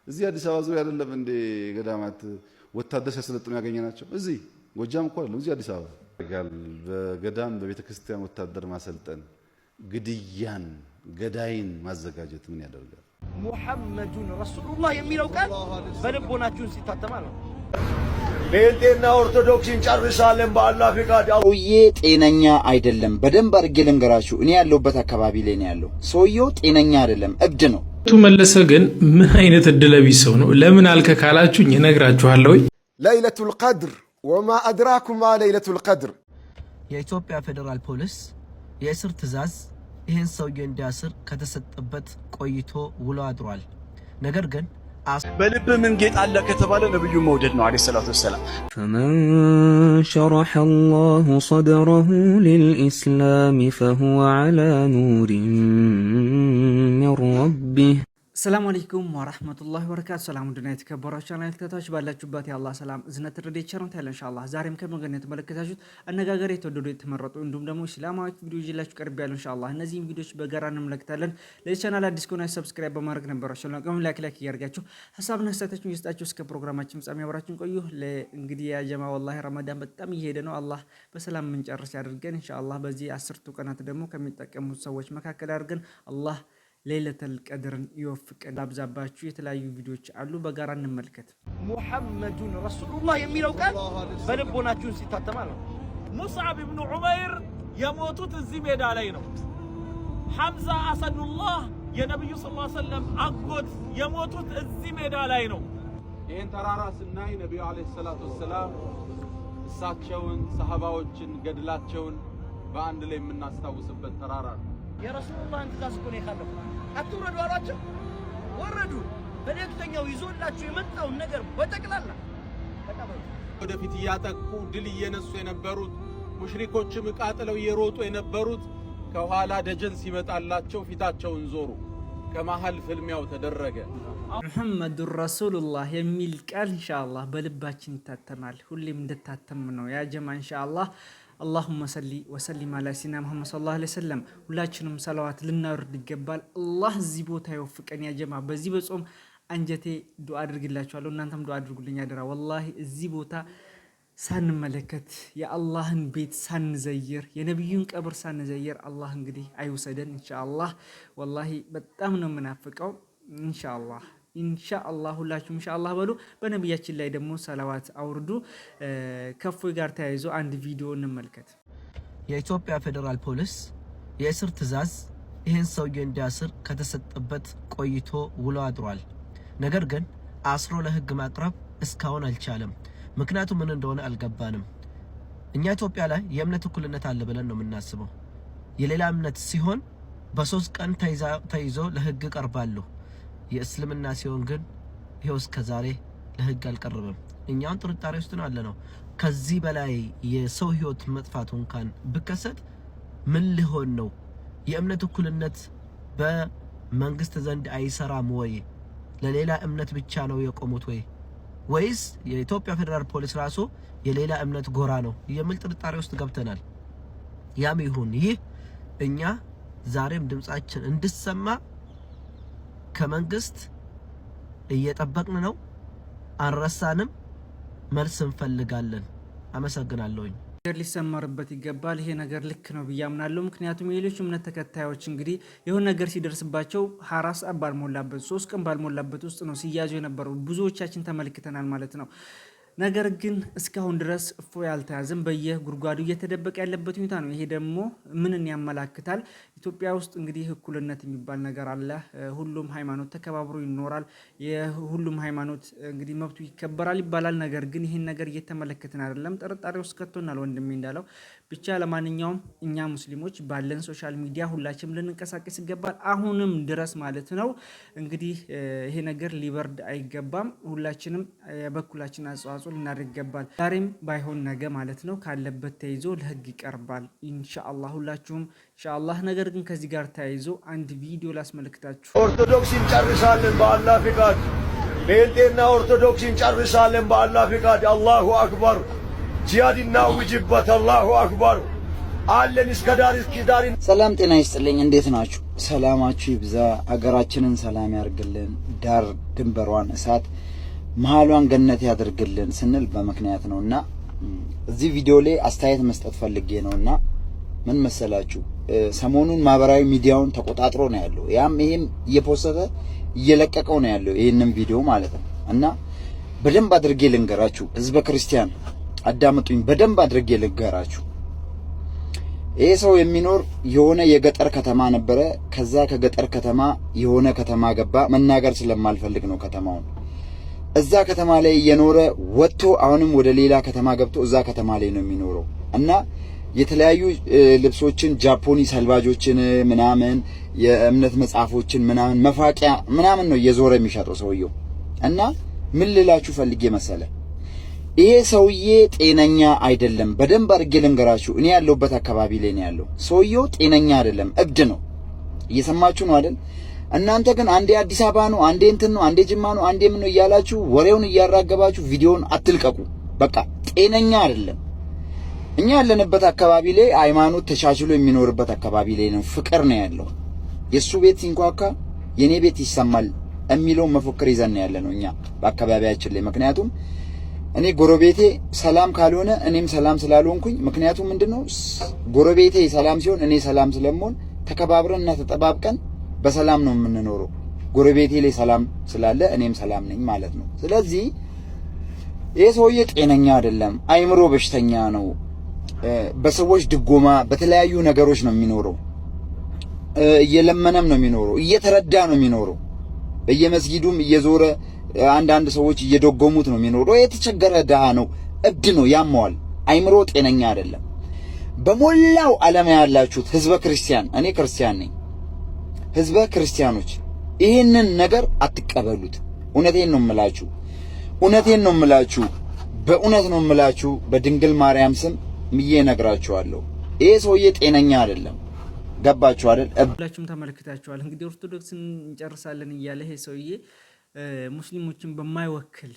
እዚህ አዲስ አበባ ዙሪያ አይደለም እንደ ገዳማት ወታደር ሲያሰለጥኑ ያገኘናቸው እዚህ ጎጃም እኮ አይደለም እዚህ አዲስ አበባ በገዳም በቤተ ክርስቲያን ወታደር ማሰልጠን ግድያን ገዳይን ማዘጋጀት ምን ያደርጋል? ሙሐመዱን ረሱሉላህ የሚለው ቃል በልቦናችሁን ሲታተማል ነው። ጴንጤና ኦርቶዶክስን ጨርሳለን በአላህ ፍቃድ። ሰውዬ ጤነኛ አይደለም። በደንብ አድርጌ ልንገራችሁ። እኔ ያለሁበት አካባቢ ላይ ነው ያለው። ሰውየው ጤነኛ አይደለም፣ እብድ ነው። መለሰ ግን ምን አይነት እድለቢስ ሰው ነው? ለምን አልከ ካላችሁኝ እነግራችኋለሁ። ለይለቱል ቀድር ወማ አድራኩም ማ ለይለቱል ቀድር። የኢትዮጵያ ፌደራል ፖሊስ የእስር ትዕዛዝ ይህን ሰውዬ እንዲያስር ከተሰጠበት ቆይቶ ውሎ አድሯል። ነገር ግን በልብ ምን ጌጥ አለ ከተባለ ነብዩ መውደድ ነው አለይሂ ሰላቱ ወሰላም። فمن شرح الله صدره للإسلام فهو على نور من ربه. السلام عليكم ورحمة الله وبركاته. سلام ودنا يتكبروا ቻናል ተከታታዮች ባላችሁበት የአላህ ሰላም እዝነት ረድኤት ቸርነት ያለ ኢንሻአላህ ዛሬም ከመገኘት ተመለከታችሁት አነጋገር የተወደዱ የተመረጡ እንዲሁም ደግሞ እስላማዊ ቪዲዮ ይዤላችሁ ቀርብ ያለው ኢንሻአላህ እነዚህን ቪዲዮዎች በጋራ እንመለከታለን። ለዚህ ቻናል አዲስ ከሆናችሁ ሰብስክራይብ በማድረግ ነበራችሁ ለቀም ላይክ እያደረጋችሁ ሐሳብና አስተያየታችሁን ይስጣችሁ። እስከ ፕሮግራማችን ፍጻሜ አብራችሁን ቆዩ። ለእንግዲህ ያ ጀማ ወላሂ ረመዳን በጣም እየሄደ ነው። አላህ በሰላም ምንጨርስ ያድርገን ኢንሻአላህ። በዚህ 10 ቀናት ደግሞ ከሚጠቀሙት ሰዎች መካከል አድርገን አላህ ለይለቱል ቀድርን ይወፍቀን። ላብዛባችሁ የተለያዩ ቪዲዮዎች አሉ በጋራ እንመልከት። ሙሐመዱን ረሱሉላህ የሚለው ቃል በልቦናችሁን ሲታተማል ነው። ሙስዓብ ኢብኑ ዑመይር የሞቱት እዚህ ሜዳ ላይ ነው። ሐምዛ አሰዱላህ የነብዩ ሰለላሁ ዐለይሂ ወሰለም አጎት የሞቱት እዚህ ሜዳ ላይ ነው። ይህን ተራራ ስናይ ነብዩ አለይሂ ሰላቱ ወሰላም እሳቸውን ሰሃባዎችን ገድላቸውን በአንድ ላይ የምናስታውስበት ተራራ ነው። የረሱሉላህን ትእዛዝ እኮ ነው የካለፉ። አትውረዱ አሏቸው፣ ወረዱ። መልእክተኛው ይዞላችሁ የመጣውን ነገር በጠቅላላ ተቀበሉ። ወደፊት እያጠቁ ድል እየነሱ የነበሩት ሙሽሪኮችም ዕቃ ጥለው እየሮጡ የነበሩት ከኋላ ደጀን ሲመጣላቸው ፊታቸውን ዞሩ። ከመሃል ፍልሚያው ተደረገ። ሙሐመዱን ረሱሉላህ የሚል ቃል ኢንሻአላህ በልባችን ይታተማል። ሁሌም እንደታተም ነው ያ ጀማ ኢንሻአላህ። اللهم صل وسلم على سيدنا محمد صلى الله عليه وسلم። ሁላችንም ሰላዋት ልናወርድ ይገባል። አላህ እዚህ ቦታ ይወፍቀን ያ ጀማ። በዚህ በጾም አንጀቴ ዱአ አድርግላችኋለሁ፣ እናንተም ዱአ አድርጉልኝ አደራ። ወላሂ እዚህ ቦታ ሳንመለከት የአላህን ቤት ሳንዘይር የነብዩን ቀብር ሳንዘይር አላህ እንግዲህ አይውሰደን ኢንሻአላህ። ወላሂ በጣም ነው የምናፍቀው ኢንሻአላህ። ኢንሻአላህ ሁላችሁም ኢንሻአላህ በሉ። በነብያችን ላይ ደግሞ ሰላዋት አውርዱ። ከፎይ ጋር ተያይዞ አንድ ቪዲዮ እንመልከት። የኢትዮጵያ ፌደራል ፖሊስ የእስር ትዕዛዝ ይህን ሰውዬ እንዲያስር ከተሰጠበት ቆይቶ ውሎ አድሯል። ነገር ግን አስሮ ለህግ ማቅረብ እስካሁን አልቻለም። ምክንያቱ ምን እንደሆነ አልገባንም። እኛ ኢትዮጵያ ላይ የእምነት እኩልነት አለ ብለን ነው የምናስበው። የሌላ እምነት ሲሆን በ3 ቀን ተይዞ ለህግ ቀርባሉ። የእስልምና ሲሆን ግን ይሄው እስከ ዛሬ ለህግ አልቀረበም። እኛውን ጥርጣሬ ውስጥ ነው ያለነው። ከዚህ በላይ የሰው ህይወት መጥፋቱ እንኳን ብከሰት ምን ሊሆን ነው? የእምነት እኩልነት በመንግስት ዘንድ አይሰራም ወይ? ለሌላ እምነት ብቻ ነው የቆሙት ወይ? ወይስ የኢትዮጵያ ፌደራል ፖሊስ ራሱ የሌላ እምነት ጎራ ነው የሚል ጥርጣሬ ውስጥ ገብተናል። ያም ይሁን ይህ እኛ ዛሬም ድምጻችን እንድሰማ ከመንግስት እየጠበቅን ነው። አንረሳንም፣ መልስ እንፈልጋለን። አመሰግናለሁኝ። ሊሰመርበት ይገባል። ይሄ ነገር ልክ ነው ብዬ አምናለሁ። ምክንያቱም የሌሎች እምነት ተከታዮች እንግዲህ የሆነ ነገር ሲደርስባቸው 24 ሰዓት ባልሞላበት 3 ቀን ባልሞላበት ውስጥ ነው ሲያዙ የነበረው። ብዙዎቻችን ተመልክተናል ማለት ነው። ነገር ግን እስካሁን ድረስ እፎይ ያልተያዘም በየጉርጓዱ እየተደበቀ ያለበት ሁኔታ ነው። ይሄ ደግሞ ምንን ያመላክታል? ኢትዮጵያ ውስጥ እንግዲህ እኩልነት የሚባል ነገር አለ። ሁሉም ሃይማኖት ተከባብሮ ይኖራል። የሁሉም ሃይማኖት እንግዲህ መብቱ ይከበራል ይባላል። ነገር ግን ይህን ነገር እየተመለከትን አይደለም። ጥርጣሬ ውስጥ ከቶናል ወንድሜ እንዳለው። ብቻ ለማንኛውም እኛ ሙስሊሞች ባለን ሶሻል ሚዲያ ሁላችንም ልንንቀሳቀስ ይገባል። አሁንም ድረስ ማለት ነው። እንግዲህ ይሄ ነገር ሊበርድ አይገባም። ሁላችንም የበኩላችን አስተዋጽኦ ልናደርግ ይገባል። ዛሬም ባይሆን ነገ ማለት ነው ካለበት ተይዞ ለህግ ይቀርባል ኢንሻአላህ። ሁላችሁም ኢንሻአላህ። ነገር ግን ከዚህ ጋር ተያይዞ አንድ ቪዲዮ ላስመልክታችሁ። ኦርቶዶክስን ጨርሳለን በአላህ ፍቃድ። ጴንጤና ኦርቶዶክስን ጨርሳለን በአላህ ፍቃድ። አላሁ አክበር። ጂሃድና ውጅበት። አላሁ አክበር። አለን እስከ ዳር እስኪ ዳር። ሰላም ጤና ይስጥልኝ። እንዴት ናችሁ? ሰላማችሁ ይብዛ። አገራችንን ሰላም ያርግልን፣ ዳር ድንበሯን እሳት መሃሏን ገነት ያድርግልን ስንል በመክንያት ነውና እዚህ ቪዲዮ ላይ አስተያየት መስጠት ፈልጌ ነውና ምን መሰላችሁ? ሰሞኑን ማህበራዊ ሚዲያውን ተቆጣጥሮ ነው ያለው። ያም ይሄም እየፖሰተ እየለቀቀው ነው ያለው ይሄንን ቪዲዮ ማለት ነው። እና በደንብ አድርጌ ልንገራችሁ ህዝበ ክርስቲያን አዳምጡኝ፣ በደንብ አድርጌ ልንገራችሁ። ይሄ ሰው የሚኖር የሆነ የገጠር ከተማ ነበረ። ከዛ ከገጠር ከተማ የሆነ ከተማ ገባ። መናገር ስለማልፈልግ ነው ከተማውን። እዛ ከተማ ላይ እየኖረ ወጥቶ አሁንም ወደ ሌላ ከተማ ገብቶ እዛ ከተማ ላይ ነው የሚኖረው እና የተለያዩ ልብሶችን ጃፖኒስ አልባጆችን ምናምን የእምነት መጽሐፎችን ምናምን መፋቂያ ምናምን ነው እየዞረ የሚሸጠው ሰውየው። እና ምን ልላችሁ ፈልጌ መሰለ፣ ይሄ ሰውዬ ጤነኛ አይደለም። በደንብ አድርጌ ልንገራችሁ። እኔ ያለሁበት አካባቢ ላይ ነው ያለው። ሰውየው ጤነኛ አይደለም፣ እብድ ነው። እየሰማችሁ ነው አይደል? እናንተ ግን አንዴ አዲስ አበባ ነው፣ አንዴ እንትን ነው፣ አንዴ ጅማ ነው፣ አንዴ ምን ነው እያላችሁ ወሬውን እያራገባችሁ ቪዲዮውን አትልቀቁ። በቃ ጤነኛ አይደለም። እኛ ያለንበት አካባቢ ላይ ሃይማኖት ተቻችሎ የሚኖርበት አካባቢ ላይ ነው። ፍቅር ነው ያለው። የሱ ቤት ሲንኳካ የኔ ቤት ይሰማል የሚለው መፎክር ይዘን ያለ ነው እኛ በአካባቢያችን ላይ። ምክንያቱም እኔ ጎረቤቴ ሰላም ካልሆነ እኔም ሰላም ስላልሆንኩኝ፣ ምክንያቱም ምንድነው ጎረቤቴ ሰላም ሲሆን እኔ ሰላም ስለምሆን ተከባብረንና ተጠባብቀን በሰላም ነው የምንኖረው። ጎረቤቴ ላይ ሰላም ስላለ እኔም ሰላም ነኝ ማለት ነው። ስለዚህ ይሄ ሰውዬ ጤነኛ አይደለም፣ አይምሮ በሽተኛ ነው። በሰዎች ድጎማ በተለያዩ ነገሮች ነው የሚኖረው። እየለመነም ነው የሚኖረው፣ እየተረዳ ነው የሚኖረው። በየመስጊዱም እየዞረ አንዳንድ ሰዎች እየደጎሙት ነው የሚኖረው። የተቸገረ ድሃ ነው፣ እብድ ነው፣ ያመዋል። አይምሮ ጤነኛ አይደለም። በሞላው ዓለም ያላችሁት ህዝበ ክርስቲያን፣ እኔ ክርስቲያን ነኝ፣ ህዝበ ክርስቲያኖች ይሄንን ነገር አትቀበሉት። እውነቴን ነው የምላችሁ፣ እውነቴን ነው የምላችሁ፣ በእውነት ነው የምላችሁ። በድንግል ማርያም ስም ምዬ ነግራችኋለሁ፣ ይሄ ሰውዬ ጤነኛ አይደለም። ገባችሁ አይደል? ሁላችሁም ተመልክታችኋል። እንግዲህ ኦርቶዶክስን እንጨርሳለን እያለ ይሄ ሰውዬ ሙስሊሞችን በማይወክል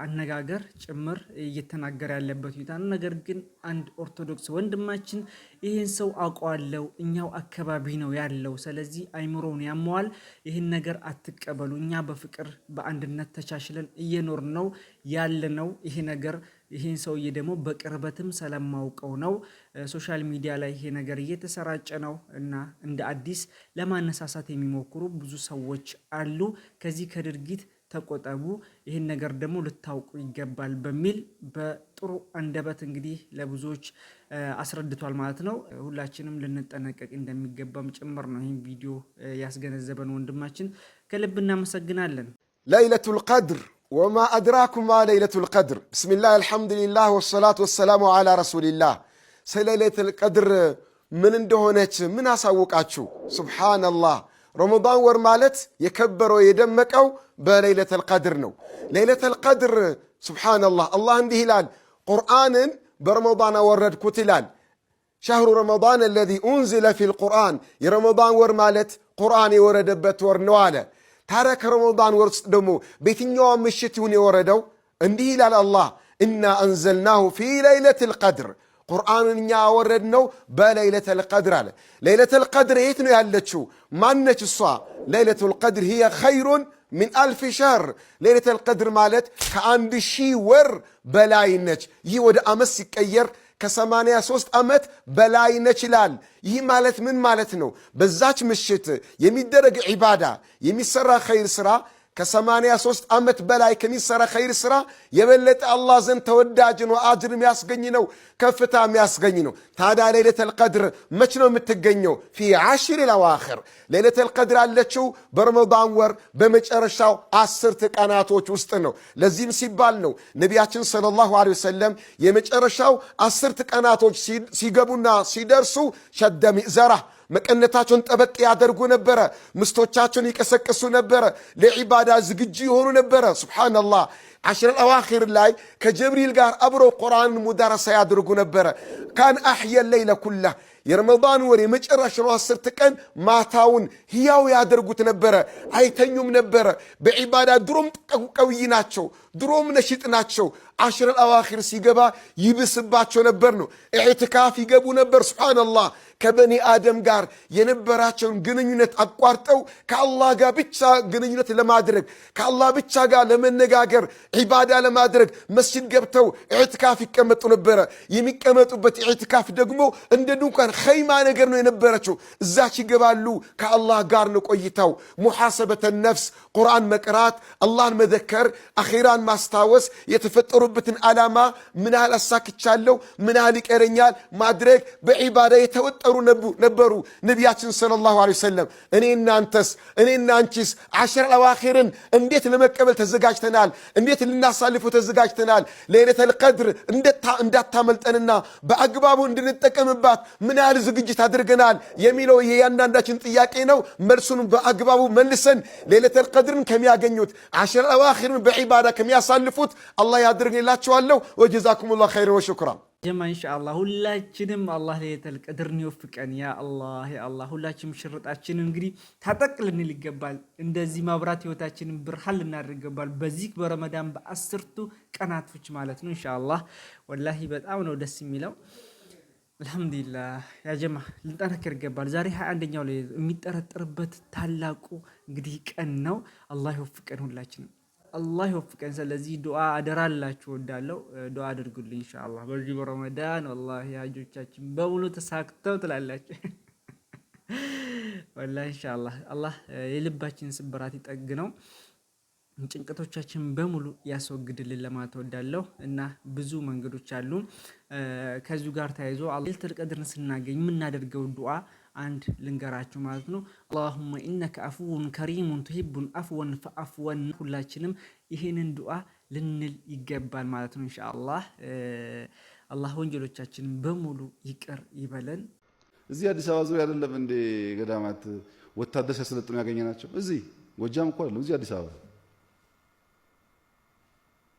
አነጋገር ጭምር እየተናገረ ያለበት ሁኔታ ነው። ነገር ግን አንድ ኦርቶዶክስ ወንድማችን ይህን ሰው አውቀዋለሁ፣ እኛው አካባቢ ነው ያለው፣ ስለዚህ አይምሮውን ያመዋል፣ ይህን ነገር አትቀበሉ፣ እኛ በፍቅር በአንድነት ተቻችለን እየኖር ነው ያለ ነው። ይሄ ነገር ይህን ሰውዬ ደግሞ በቅርበትም ስለማውቀው ነው። ሶሻል ሚዲያ ላይ ይሄ ነገር እየተሰራጨ ነው እና እንደ አዲስ ለማነሳሳት የሚሞክሩ ብዙ ሰዎች አሉ። ከዚህ ከድርጊት ተቆጠቡ፣ ይህን ነገር ደግሞ ልታውቁ ይገባል በሚል በጥሩ አንደበት እንግዲህ ለብዙዎች አስረድቷል ማለት ነው። ሁላችንም ልንጠነቀቅ እንደሚገባም ጭምር ነው ይህን ቪዲዮ ያስገነዘበን ወንድማችን፣ ከልብ እናመሰግናለን። ለይለቱል ቀድር ወማ አድራኩም ማ ለይለቱል ቀድር። ብስሚላህ አልሐምዱሊላህ ወሰላቱ ወሰላሙ ዓላ ረሱሊላህ። ስለ ለይለቱል ቀድር ምን እንደሆነች ምን አሳውቃችሁ? ሱብሓነላህ። ረመዳን ወር ማለት የከበረው የደመቀው በለይለቱል ቀድር ነው። ለይለቱል ቀድር ሱብሓነላህ፣ አላህ እንዲህ ይላል፣ ቁርአንን በረመዳን አወረድኩት ይላል። ሸህሩ ረመዳን አለዚ ኡንዚለ ፊል ቁርአን፣ የረመዳን ወር ማለት ቁርአን የወረደበት ወር ነው አለ። ታዲያ ከረመዳን ወር ውስጥ ደግሞ በየትኛው ምሽት ይሁን የወረደው? እንዲህ ይላል አላህ፣ ኢና አንዘልናሁ ፊ ለይለቱል ቀድር፣ ቁርአንን እኛ አወረድነው በለይለቱል ቀድር አለ። ለይለቱል ቀድር የት ነው ያለችው? ማነች እሷ? ለይለቱል ቀድር ሂየ ኸይሩን ሚን አልፍ ሸህር። ለይለቱል ቀድር ማለት ከ1000 ወር በላይ ነች። ይህ ወደ ዓመት ሲቀየር ከ83 ዓመት በላይ ነች ይላል። ይህ ማለት ምን ማለት ነው? በዛች ምሽት የሚደረግ ዒባዳ የሚሰራ ኸይር ስራ ከ83 ዓመት በላይ ከሚሰራ ኸይር ስራ የበለጠ አላህ ዘንድ ተወዳጅ ነው፣ አጅር የሚያስገኝ ነው፣ ከፍታ የሚያስገኝ ነው። ታዲያ ለይለቱል ቀድር መች ነው የምትገኘው? ፊ ዓሽር አልአዋኺር። ለይለቱል ቀድር አለችው በረመዳን ወር በመጨረሻው 10 ቀናቶች ውስጥ ነው። ለዚህም ሲባል ነው ነቢያችን ሰለላሁ ዐለይሂ ወሰለም የመጨረሻው 10 ቀናቶች ሲገቡና ሲደርሱ ሸደ ሚእዘራ መቀነታቸውን ጠበቅ ያደርጉ ነበረ። ምስቶቻቸውን ይቀሰቅሱ ነበረ። ለዒባዳ ዝግጁ የሆኑ ነበረ። ሱብሓነላህ። ዓሽር አልአዋኺር ላይ ከጀብሪል ጋር አብረው ቁርአን ሙዳረሳ ያደርጉ ነበረ። ካን አሕየ ለይለ ኩላህ፣ የረመዳን ወር የመጨረሻው 10 ቀን ማታውን ሕያው ያደርጉት ነበረ። አይተኙም ነበረ። በዒባዳ ድሮም ቀውይ ናቸው፣ ድሮም ነሽጥ ናቸው። አሽረል አዋኺር ሲገባ ይብስባቸው ነበር ነው። ኢዕቲካፍ ይገቡ ነበር። ሱብሃንአላህ ከበኒ አደም ጋር የነበራቸውን ግንኙነት አቋርጠው ከአላህ ጋር ብቻ ግንኙነት ለማድረግ ከአላህ ብቻ ጋር ለመነጋገር ዒባዳ ለማድረግ መስጂድ ገብተው ኢዕቲካፍ ይቀመጡ ነበረ። የሚቀመጡበት ኢዕቲካፍ ደግሞ እንደ ድንኳን ኸይማ ነገር ነው የነበረችው። እዛች ይገባሉ። ከአላህ ጋር ነው ቆይታው። ሙሐሰበተ ነፍስ፣ ቁርአን መቅራት፣ አላህን መዘከር፣ አኺራን ማስታወስ፣ የተፈጠሩበትን ዓላማ ምን ያህል አሳክቻለሁ፣ ምን ያህል ይቀረኛል ማድረግ በዒባዳ የተወጠሩ ነበሩ። ነቢያችን ሰለላሁ ዐለይሂ ወሰለም እኔና አንቺስ አሽረል አዋኺርን እንዴት ለመቀበል ተዘጋጅተናል? እንዴት ልናሳልፈው ተዘጋጅተናል? ለይለቱል ቀድር እንዳታመልጠንና በአግባቡ እንድንጠቀምባት ምን ያህል ዝግጅት አድርገናል የሚለው የእያንዳንዳችን ጥያቄ ነው። መልሱን በአግባቡ መልሰን ለይለቱል ቀድርን ከሚያገኙት አሽረል አዋኺርን በዒባዳ ከሚያሳልፉት አላህ ያድርግላችኋለሁ። ወጀዛኩሙላሁ ኸይረን ወሽክራ። ጀማ ኢንሻአላህ ሁላችንም አላህ ለይለቱል ቀድርን ይወፍቀን። ያ አላህ ሁላችንም ሽርጣችንን እንግዲህ ታጠቅ ልንል ይገባል። እንደዚህ ማብራት ህይወታችንን ብርሃን ልናደርግ ይገባል። በዚህ በረመዳን በ10ቱ ቀናቶች ማለት ነው። ኢንሻአላህ ወላሂ በጣም ነው ደስ የሚለው። አልহামዱሊላህ ያ ጀማ ልንጠነክር ይገባል። ዛሬ 21ኛው ላይ የሚጠረጠርበት ታላቁ እንግዲህ ቀን ነው። አላህ ይወፍቀን ሁላችንም። አላህ ይወፍቀን። ስለዚህ ዱዓ አደራላችሁ ወዳለው ዱዓ አድርጉልኝ ኢንሻአላህ በዚህ በረመዳን ወላሂ ሀጆቻችን በሙሉ ተሳክተው ትላላችሁ። ወላሂ ኢንሻአላህ አላህ የልባችን ስብራት ይጠግነው፣ ጭንቀቶቻችን በሙሉ ያስወግድልን ለማለት ወዳለው እና ብዙ መንገዶች አሉ። ከዚሁ ጋር ተያይዞ ለይለቱል ቀድርን ስናገኝ የምናደርገው ዱዓ አንድ ልንገራችሁ ማለት ነው። አላሁመ ኢነከ አፉውን ከሪሙን ቱሂቡል አፍወን ፈአፍወን። ሁላችንም ይሄንን ዱዓ ልንል ይገባል ማለት ነው። ኢንሻአላህ አላህ ወንጀሎቻችንን በሙሉ ይቅር ይበለን። እዚህ አዲስ አበባ ዙሪያ አይደለም እንደ ገዳማት ወታደር ሲያሰለጥኑ ያገኘናቸው። እዚህ ጎጃም እኮ አይደለም፣ እዚህ አዲስ አበባ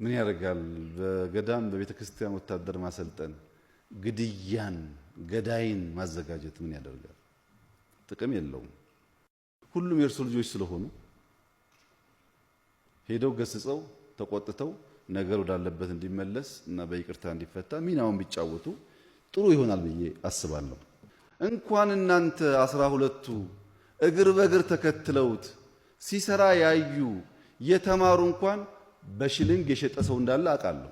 ምን ያደርጋል? በገዳም በቤተ ክርስቲያን ወታደር ማሰልጠን፣ ግድያን ገዳይን ማዘጋጀት ምን ያደርጋል? ጥቅም የለውም። ሁሉም የእርሱ ልጆች ስለሆኑ ሄደው ገስጸው ተቆጥተው ነገር ወዳለበት እንዲመለስ እና በይቅርታ እንዲፈታ ሚናውን ቢጫወቱ ጥሩ ይሆናል ብዬ አስባለሁ። እንኳን እናንተ 12ቱ እግር በእግር ተከትለውት ሲሰራ ያዩ የተማሩ እንኳን በሽልንግ የሸጠ ሰው እንዳለ አውቃለሁ።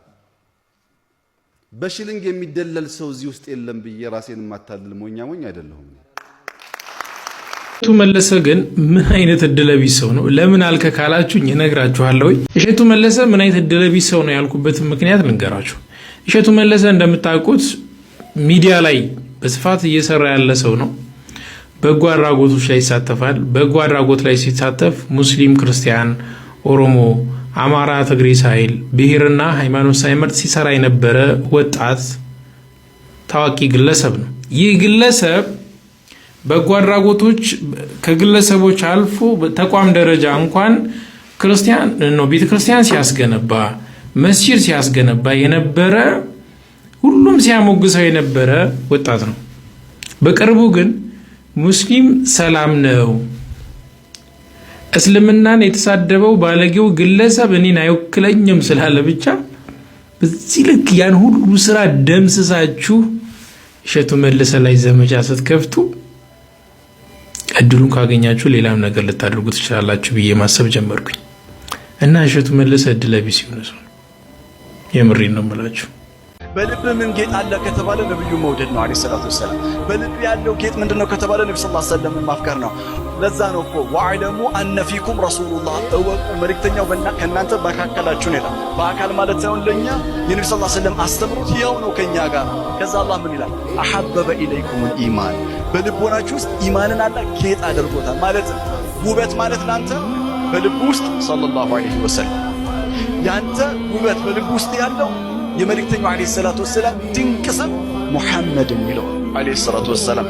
በሽልንግ የሚደለል ሰው እዚህ ውስጥ የለም ብዬ ራሴን ማታለል ሞኝ አይደለሁም። እሸቱ መለሰ ግን ምን አይነት እድለቢስ ሰው ነው? ለምን አልከ ካላችሁኝ እነግራችኋለሁ። እሸቱ መለሰ ምን አይነት እድለቢስ ሰው ነው ያልኩበትን ምክንያት ልንገራችሁ። እሸቱ መለሰ እንደምታውቁት ሚዲያ ላይ በስፋት እየሰራ ያለ ሰው ነው። በጎ አድራጎቶች ላይ ይሳተፋል። በጎ አድራጎት ላይ ሲሳተፍ ሙስሊም፣ ክርስቲያን፣ ኦሮሞ፣ አማራ፣ ትግሬ ሳይል ብሔርና ሃይማኖት ሳይመርጥ ሲሰራ የነበረ ወጣት ታዋቂ ግለሰብ ነው። ይህ ግለሰብ በጎ አድራጎቶች ከግለሰቦች አልፎ ተቋም ደረጃ እንኳን ክርስቲያን ነው ቤተክርስቲያን ሲያስገነባ መስጂድ ሲያስገነባ የነበረ ሁሉም ሲያሞግሰው የነበረ ወጣት ነው። በቅርቡ ግን ሙስሊም ሰላም ነው፣ እስልምናን የተሳደበው ባለጌው ግለሰብ እኔን አይወክለኝም ስላለ ብቻ በዚህ ልክ ያን ሁሉ ስራ ደምስሳችሁ እሸቱ መለሰ ላይ ዘመቻ ስትከፍቱ እድሉን ካገኛችሁ ሌላም ነገር ልታደርጉ ትችላላችሁ ብዬ ማሰብ ጀመርኩኝ እና እሸቱ መለሰ እድለቢስ ይሆነ ሰው የምሬን ነው የምላችሁ። በልብ ምን ጌጥ አለ ከተባለ ነብዩ መውደድ ነው አለይሂ ሰላቱ ወሰለም። በልብ ያለው ጌጥ ምንድነው ከተባለ ነብዩ ሰለላሁ ዐለይሂ ወሰለም ማፍቀር ነው። ለዛ ነው እኮ ወአለሙ አነ ፊኩም ረሱሉላህ እወቁ መልእክተኛው ከእናንተ መካከላችሁ ነው። በአካል ማለት ሳይሆን ለኛ የነብዩ ሰለላሁ ዐለይሂ ወሰለም አስተምሮት ያው ነው ከኛ ጋር። ከዛ አላህ ምን ይላል? አሐበበ ኢለይኩሙል ኢማን፣ በልቦናችሁ ውስጥ ኢማንን አላህ ጌጥ አድርጎታል። ማለት ውበት ማለት ላንተ በልብ ውስጥ ሰለላሁ ዐለይሂ ወሰለም ያንተ ውበት በልብ ውስጥ ያለው የመልእክተኛው አለይሂ ሰላቱ ወሰለም ድንቅ ስም ሙሐመድ የሚለው አለይሂ ሰላቱ ወሰለም